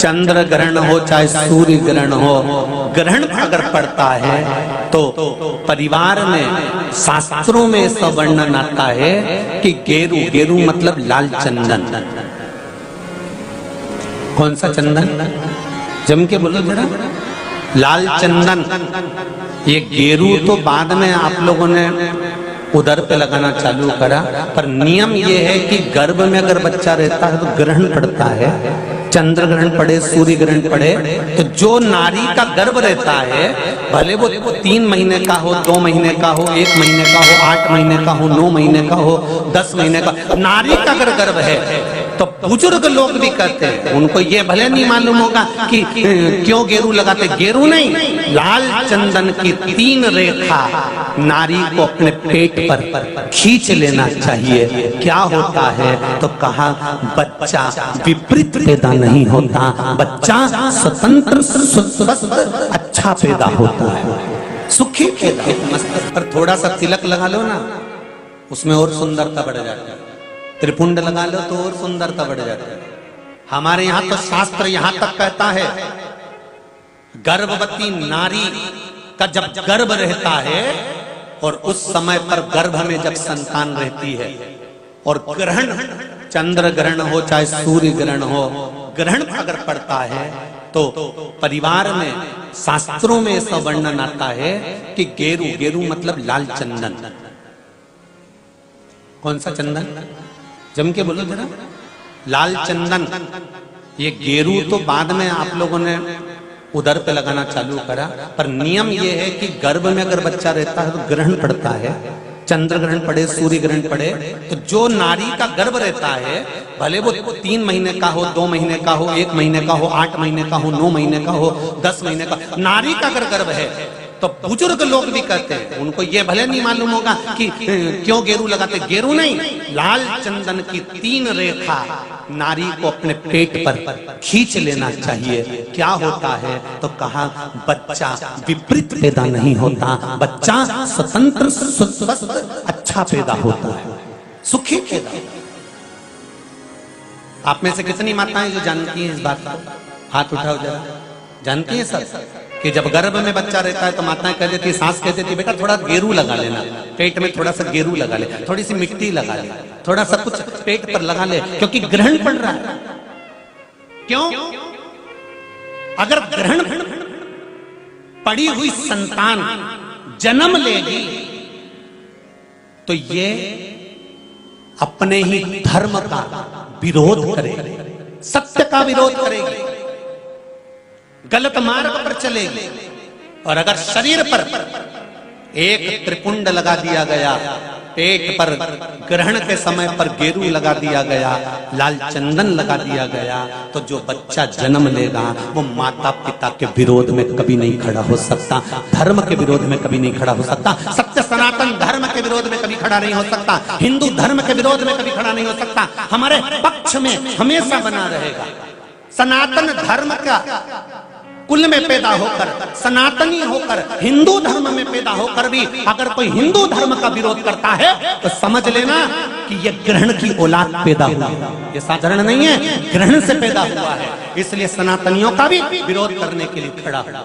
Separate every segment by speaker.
Speaker 1: चंद्र ग्रहण हो चाहे सूर्य ग्रहण हो, ग्रहण अगर पड़ता है तो परिवार में शास्त्रों में इसका वर्णन आता है कि गेरू, गेरू मतलब लाल चंदन। कौन सा चंदन? जम के बोलो जरा। लाल चंदन। ये गेरू तो बाद में आप लोगों ने उधर पे लगाना चालू करा, पर नियम ये है कि गर्भ में अगर बच्चा रहता है तो ग्रहण पड़ता है, चंद्र ग्रहण पड़े, सूर्य ग्रहण पड़े, तो जो नारी का गर्भ रहता है, भले वो 3 महीने का हो, 2 महीने का हो, 1 महीने का हो, 8 महीने का हो, 9 महीने का हो, 10 महीने का, नारी का अगर गर्भ है तो बुजुर्ग लोग भी कहते हैं, उनको ये भले नहीं मालूम होगा कि क्यों गेरू लगाते। गेरू नहीं, लाल चंदन की 3 रेखा नारी को अपने पेट पर खींच लेना चाहिए। क्या होता है तो कहा, बच्चा विपरीत पैदा नहीं होता, बच्चा स्वतंत्र स्वस्थ अच्छा पैदा होता है, सुखी पैदा। मस्तक पर थोड़ा सा तिलक लगा लो ना, उसमें और सुंदरता बढ़ जाती है। त्रिपुंड लगा लो तो और सुंदरता बढ़ जाती है। हमारे यहाँ तो शास्त्र यहाँ तक कहता है, गर्भवती नारी का जब गर्भ रहता है और उस समय पर गर्भ में जब संतान रहती है और ग्रहण, चंद्र ग्रहण हो चाहे सूर्य ग्रहण हो, ग्रहण अगर पड़ता है तो परिवार में शास्त्रों में ऐसा वर्णन आता है कि गेरू, गेरू मतलब लाल चंदन। कौन सा चंदन? जम के बोलो जरा। लाल चंदन। ये गेरू तो बाद में आप लोगों ने उधर पे लगाना चालू करा, पर नियम ये है कि गर्भ में अगर बच्चा रहता है तो ग्रहण पड़ता है, चंद्र ग्रहण पड़े, सूर्य ग्रहण पड़े, तो जो नारी का गर्भ रहता है, भले वो 3 महीने का हो, 2 महीने का हो, 1 महीने का हो, 8 महीने का हो, 9 महीने का हो, 10 महीने का, नारी का अगर गर्भ है तो बुजुर्ग लोग भी कहते हैं, उनको ये भले नहीं मालूम होगा कि क्यों गेरू लगाते। गेरू नहीं, लाल चंदन की 3 रेखा नारी को अपने पेट पर खींच लेना चाहिए। क्या होता है तो कहा, बच्चा विपरीत पैदा नहीं होता, बच्चा स्वतंत्र स्वस्थ अच्छा पैदा होता है, सुखी पैदा। आप में से कितनी माताएं जो जानती हैं इस बात को? हाथ उठाओ जरा। जानती हैं सब कि जब गर्भ में बच्चा रहता है तो माताएं कह देती, सास कह देती, बेटा थोड़ा गेरू लगा लेना, पेट में थोड़ा सा गेरू लगा ले, थोड़ी सी मिट्टी लगा ले, थोड़ा सा कुछ पेट पर लगा ले, क्योंकि ग्रहण पड़ रहा है। क्यों? अगर ग्रहण पड़ी हुई संतान जन्म लेगी तो ये अपने ही धर्म का विरोध करेगी, सत्य का विरोध करेगी, गलत मार्ग पर चलेगी। और अगर शरीर पर एक त्रिपुंड लगा दिया गया, पेट पर ग्रहण के समय पर गेरू लगा दिया गया, लाल चंदन लगा दिया गया, तो जो बच्चा जन्म लेगा वो माता पिता के विरोध में कभी नहीं खड़ा हो सकता, धर्म के विरोध में कभी नहीं खड़ा हो सकता, सत्य सनातन धर्म के विरोध में कभी खड़ा नहीं हो सकता, हिंदू धर्म के विरोध में कभी खड़ा नहीं हो सकता, हमारे पक्ष में हमेशा बना रहेगा। सनातन धर्म का कुल में पैदा होकर, सनातनी होकर, हिंदू धर्म में पैदा होकर भी अगर कोई हिंदू धर्म का विरोध करता है तो समझ लेना कि यह ग्रहण की औलाद पैदा हुआ है, ये साधारण नहीं है, ग्रहण से पैदा हुआ है। इसलिए सनातनियों का भी विरोध करने के लिए खड़ा हुआ।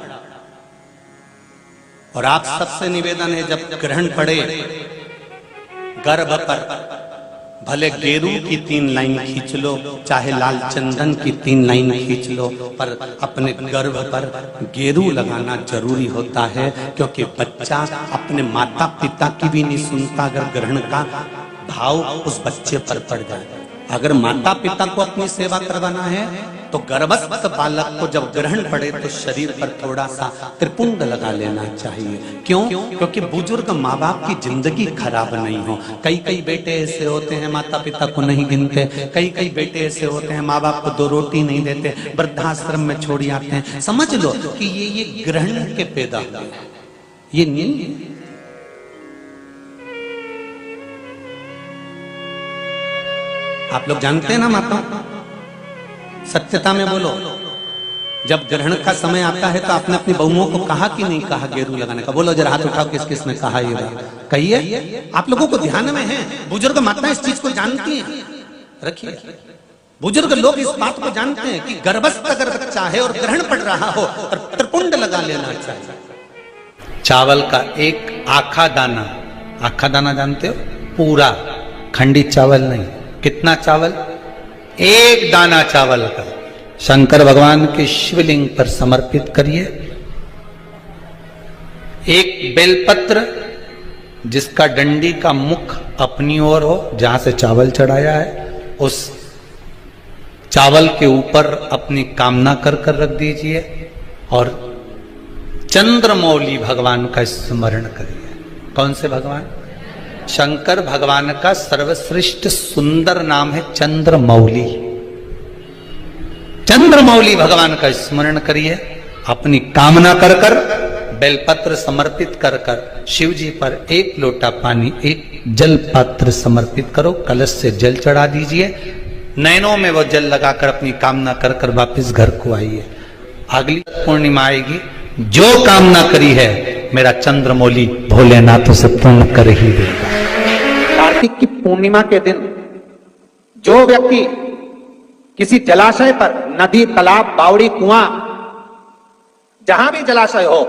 Speaker 1: और आप सबसे निवेदन है, जब ग्रहण पड़े गर्भ पर, भले गेरू की 3 लाइन खींच लो, चाहे लाल चंदन की 3 लाइन खींच लो, पर अपने गर्भ पर गेरू लगाना जरूरी होता है, क्योंकि बच्चा अपने माता पिता की भी नहीं सुनता अगर ग्रहण का भाव उस बच्चे पर पड़ जाए। अगर माता पिता को अपनी सेवा करवाना है तो गर्भस्थ बालक को जब ग्रहण पड़े तो शरीर पर थोड़ा सा त्रिपुंड लगा लेना चाहिए। क्यों? क्योंकि बुजुर्ग माँ बाप की जिंदगी खराब नहीं हो। कई कई बेटे ऐसे होते हैं माता पिता को नहीं गिनते, कई कई बेटे ऐसे होते हैं माँ बाप को 2 रोटी नहीं देते, वृद्धाश्रम में छोड़ आते हैं। समझ लो कि ये ग्रहण के पैदा हुए, ये नहीं। आप लोग जानते हैं ना माता, सत्यता में बोलो, जब ग्रहण का समय आता है तो आपने अपनी बहुओं को कहा कि नहीं कहा गेरू लगाने का? बोलो जरा, हाथ उठाओ, किस किस ने कहा ये बात? कहिए, आप लोगों को ध्यान में है, बुजुर्ग माता इस चीज को जानती हैं। रखिए, बुजुर्ग लोग इस बात को जानते हैं कि गर्भस्थ अगर बच्चा है और ग्रहण पड़ रहा हो और त्रिपुंड लगा लेना चाहिए। चावल का एक आखा दाना जानते हो, पूरा, खंडित चावल नहीं। कितना चावल? एक दाना चावल का शंकर भगवान के शिवलिंग पर समर्पित करिए। एक बेलपत्र जिसका डंडी का मुख अपनी ओर हो, जहां से चावल चढ़ाया है, उस चावल के ऊपर अपनी कामना कर कर रख दीजिए और चंद्रमौली भगवान का स्मरण करिए। कौन से भगवान? शंकर भगवान का सर्वश्रेष्ठ सुंदर नाम है चंद्रमौली। चंद्रमौली भगवान का स्मरण करिए, अपनी कामना कर कर बेलपत्र समर्पित कर कर शिव जी पर एक लोटा पानी, एक जल पात्र समर्पित करो, कलश से जल चढ़ा दीजिए, नैनों में वो जल लगाकर अपनी कामना कर कर वापिस घर को आइए। अगली पूर्णिमा आएगी, जो कामना करी है मेरा चंद्रमौली भोलेनाथ उसे पूर्ण कर ही देगा।
Speaker 2: कार्तिक की पूर्णिमा के दिन जो व्यक्ति किसी जलाशय पर, नदी, तालाब, बावड़ी, कुआं, जहां भी जलाशय हो,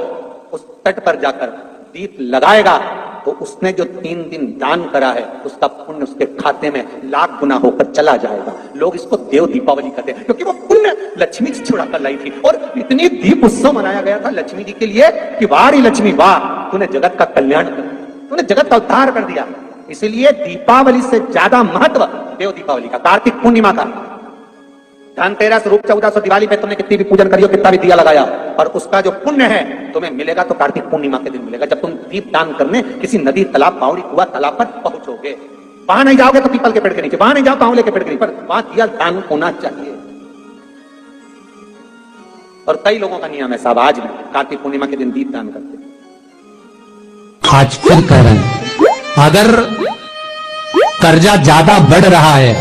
Speaker 2: उस तट पर जाकर दीप लगाएगा तो उसने जो 3 दिन दान करा है उसका पुण्य उसके खाते में लाख गुना होकर चला जाएगा। लोग इसको देव दीपावली कहते हैं क्योंकि वो पुण्य लक्ष्मी से छुड़ा कर लाई थी और इतनी दीप उत्सव मनाया गया था लक्ष्मी जी के लिए कि वाह रे लक्ष्मी वाह, तूने जगत का कल्याण कर, तूने जगत का उद्धार कर दिया। इसलिए दीपावली से ज्यादा महत्व देव दीपावली का, कार्तिक पूर्णिमा का। धनतेरस, रूप चौदस, दिवाली पे तुमने कितनी भी पूजन करियो, कितना भी दिया लगाया, और उसका जो पुण्य है तुम्हें मिलेगा तो कार्तिक पूर्णिमा के दिन मिलेगा, जब तुम दीप दान करने किसी नदी, तालाब, बावड़ी, कुआं, तालाब पर पहुंचोगे। वहां नहीं जाओगे तो पीपल के पेड़ के नीचे, वहां नहीं जाओ आंवले के पेड़ के नीचे, पर वहां दिया दान होना चाहिए। और कई लोगों का नियम है साहब, आज भी कार्तिक पूर्णिमा के दिन दीप दान करते।
Speaker 3: आज फिर कह रहे हैं, अगर कर्जा ज्यादा बढ़ रहा है,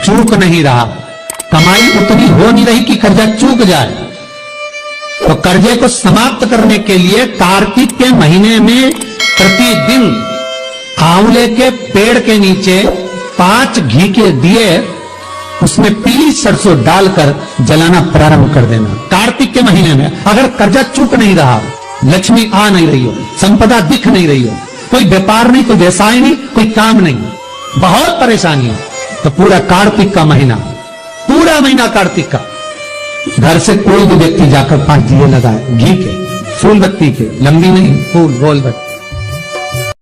Speaker 3: चूक नहीं रहा, कमाई उतनी हो नहीं रही कि कर्जा चूक जाए, तो कर्जे को समाप्त करने के लिए कार्तिक के महीने में प्रतिदिन आंवले के पेड़ के नीचे 5 घी के दिए, उसमें पीली सरसों डालकर जलाना प्रारंभ कर देना। कार्तिक के महीने में अगर कर्जा चूक नहीं रहा, लक्ष्मी आ नहीं रही हो, संपदा दिख नहीं रही हो, कोई व्यापार नहीं, कोई व्यवसाय नहीं, कोई काम नहीं, बहुत परेशानी है, तो पूरा कार्तिक का महीना, पूरा महीना कार्तिक का, घर से कोई भी व्यक्ति जाकर 5 दिए लगाए, घी के, फूल बत्ती के, लंबी नहीं, फूल गोल बत्ती,